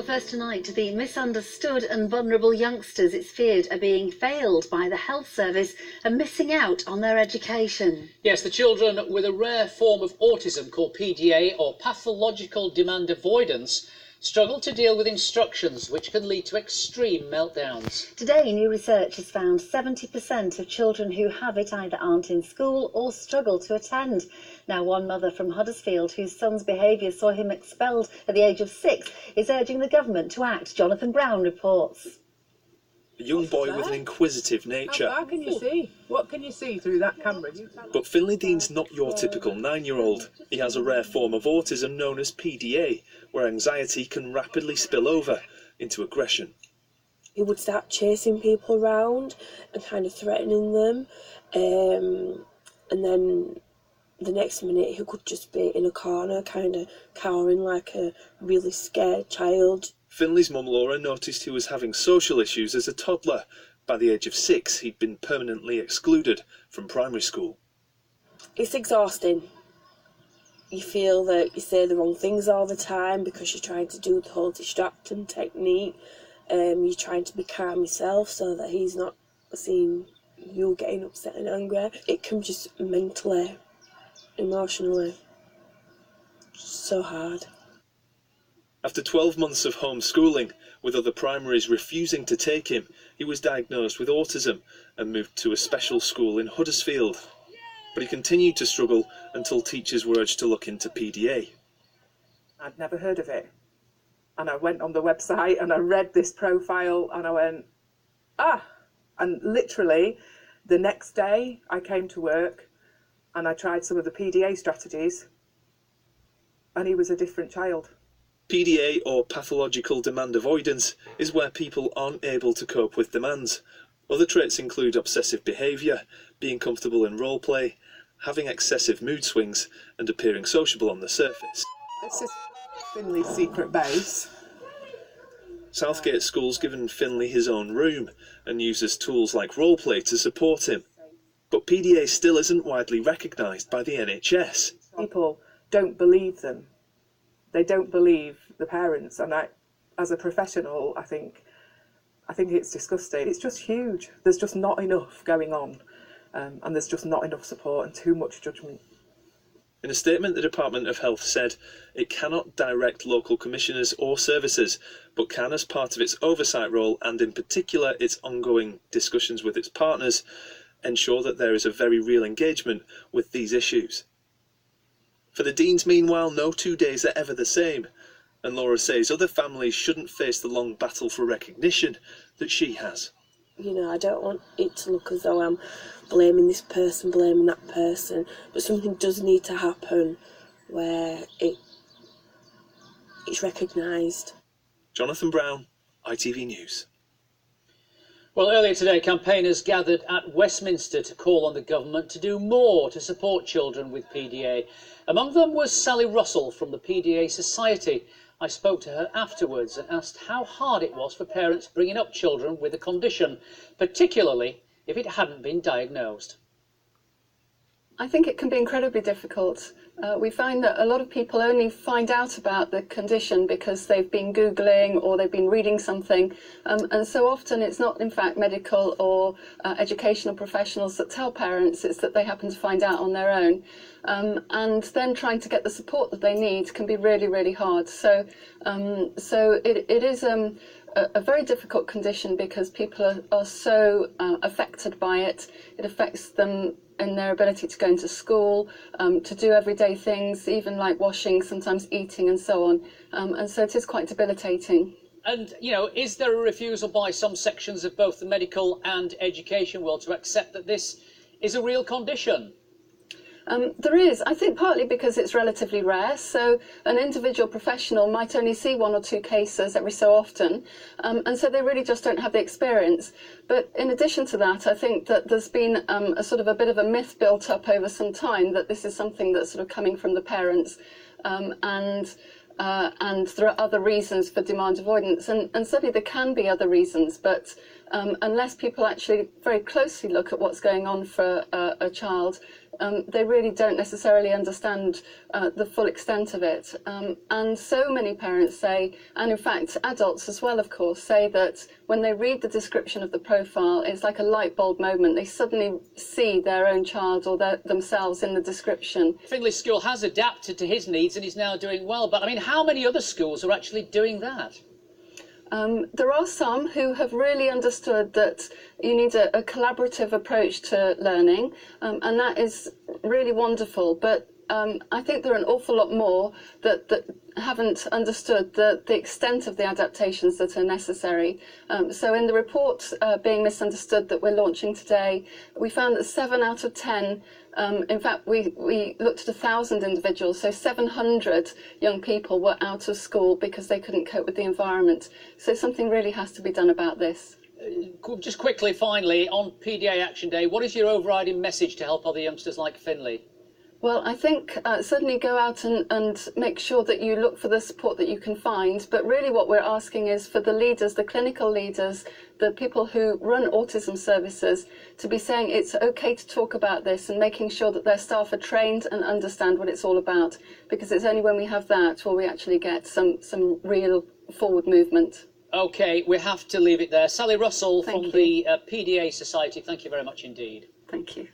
first tonight to the misunderstood and vulnerable youngsters it's feared are being failed by the health service and missing out on their education. Yes, the children with a rare form of autism called PDA, or pathological demand avoidance, struggle to deal with instructions which can lead to extreme meltdowns. Today, new research has found 70% of children who have it either aren't in school or struggle to attend. Now, one mother from Huddersfield, whose son's behaviour saw him expelled at the age of 6, is urging the government to act. Jonathan Brown reports. A young boy with an inquisitive nature. How can you see? What can you see through that camera? But Finley Dean's not your typical 9-year-old. He has a rare form of autism known as PDA, where anxiety can rapidly spill over into aggression. He would start chasing people around and kind of threatening them, and then the next minute he could just be in a corner, kind of cowering like a really scared child. Finley's mum Laura noticed he was having social issues as a toddler. By the age of 6, he'd been permanently excluded from primary school. It's exhausting. You feel that you say the wrong things all the time because you're trying to do the whole distraction technique. You're trying to be calm yourself so that he's not seeing you getting upset and angry. It can just mentally, emotionally, so hard. After 12 months of homeschooling, with other primaries refusing to take him, he was diagnosed with autism and moved to a special school in Huddersfield. But he continued to struggle until teachers were urged to look into PDA. I'd never heard of it. And I went on the website and I read this profile and I went, And literally the next day I came to work and I tried some of the PDA strategies and he was a different child. PDA, or pathological demand avoidance, is where people aren't able to cope with demands. Other traits include obsessive behaviour, being comfortable in role play, having excessive mood swings, and appearing sociable on the surface. This is Finley's secret base. Southgate School's given Finley his own room and uses tools like role play to support him. But PDA still isn't widely recognised by the NHS. People don't believe them. They don't believe the parents, and as a professional, I think it's disgusting. It's just huge. There's just not enough going on, and there's just not enough support and too much judgment. In a statement, the Department of Health said it cannot direct local commissioners or services, but can, as part of its oversight role and in particular its ongoing discussions with its partners, ensure that there is a very real engagement with these issues. For the Deans, meanwhile, no 2 days are ever the same, and Laura says other families shouldn't face the long battle for recognition that she has. You know, I don't want it to look as though I'm blaming this person, blaming that person, but something does need to happen where it's recognised. Jonathan Brown, ITV News. Well, earlier today, campaigners gathered at Westminster to call on the government to do more to support children with PDA. Among them was Sally Russell from the PDA Society. I spoke to her afterwards and asked how hard it was for parents bringing up children with a condition, particularly if it hadn't been diagnosed. I think it can be incredibly difficult. We find that a lot of people only find out about the condition because they've been Googling or they've been reading something, and so often it's not in fact medical or educational professionals that tell parents, it's that they happen to find out on their own. And then trying to get the support that they need can be really, really hard. So it is a very difficult condition because people are so affected by it. It affects them in their ability to go into school, to do everyday things, even like washing, sometimes eating and so on. And so it is quite debilitating. And, you know, is there a refusal by some sections of both the medical and education world to accept that this is a real condition? There is, I think, partly because it's relatively rare, so an individual professional might only see 1 or 2 cases every so often, and so they really just don't have the experience. But in addition to that, I think that there's been a sort of a bit of a myth built up over some time that this is something that's sort of coming from the parents, and there are other reasons for demand avoidance, and certainly there can be other reasons, but unless people actually very closely look at what's going on for a child, they really don't necessarily understand the full extent of it. And so many parents say, and in fact adults as well of course, say that when they read the description of the profile, it's like a light bulb moment. They suddenly see their own child or themselves in the description. Finley's school has adapted to his needs and is now doing well, but I mean, how many other schools are actually doing that? There are some who have really understood that you need a collaborative approach to learning, and that is really wonderful. But I think there are an awful lot more that haven't understood the extent of the adaptations that are necessary. So in the report, Being Misunderstood, that we're launching today, we found that 7 out of 10, in fact, we looked at 1,000 individuals, so 700 young people were out of school because they couldn't cope with the environment. So something really has to be done about this. Just quickly, finally, on PDA Action Day, what is your overriding message to help other youngsters like Finley? Well, I think certainly go out and make sure that you look for the support that you can find. But really what we're asking is for the leaders, the clinical leaders, the people who run autism services, to be saying it's okay to talk about this and making sure that their staff are trained and understand what it's all about. Because it's only when we have that where we actually get some real forward movement. OK, we have to leave it there. Sally Russell Thank from you. the PDA Society, thank you very much indeed. Thank you.